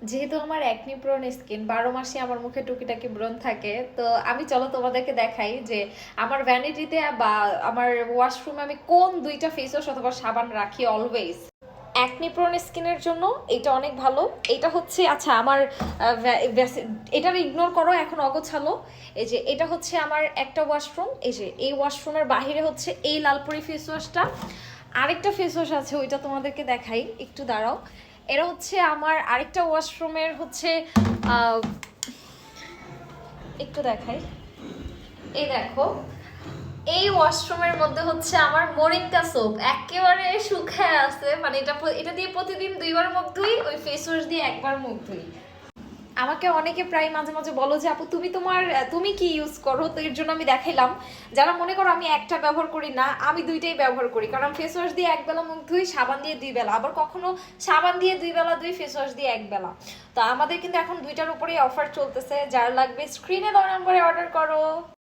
যেহেতু আমার acne prone skin, 12 মাসে আমার মুখে টুকিটাকি ব্রণ থাকে, তো আমি চলো তোমাদেরকে দেখাই যে আমার ভ্যানিটিতে বা আমার ওয়াশরুমে আমি কোন দুইটা ফেস ওয়াশ অথবা সাবান রাখি অলওয়েজ। অ্যাকনি প্রোন স্কিনের জন্য এটা অনেক ভালো। এটা হচ্ছে, আচ্ছা আমার এটার ইগনোর করো, এখন অগোছালো। এই যে এটা হচ্ছে আমার একটা ওয়াশরুম, এই যে এই ওয়াশরুমের বাহিরে হচ্ছে এই লালপুরি ফেস ওয়াশটা। আরেকটা ফেস ওয়াশ আছে, ওইটা তোমাদেরকে দেখাই, একটু দাঁড়াও। এরা হচ্ছে আমার আরেকটা ওয়াশরুমের হচ্ছে আহ, একটু দেখাই, এই দেখো, এই ওয়াশরুমের মধ্যে হচ্ছে আমার মোরিঙ্গা সোপ একেবারে শুকায় আছে, মানে এটা দিয়ে প্রতিদিন 2বার মুখ ধুই, ওই ফেস ওয়াশ দিয়ে 1বার মুখ ধুই। আমাকে অনেকে প্রায় মাঝে মাঝে বলো যে আপু তুমি কি ইউজ করো, তো এর জন্য আমি দেখাইলাম। যারা মনে করো আমি একটা ব্যবহার করি না, আমি দুইটাই ব্যবহার করি, কারণ ফেস ওয়াশ দিয়ে 1 বেলা মুখ ধুই, সাবান দিয়ে 2 বেলা, আবার কখনো সাবান দিয়ে 2 বেলা ধুই, ফেস ওয়াশ দিয়ে 1 বেলা। তো আমাদের কিন্তু এখন দুইটার উপরেই অফার চলতেছে, যার লাগবে স্ক্রিনে দেওয়া নম্বরে অর্ডার করো।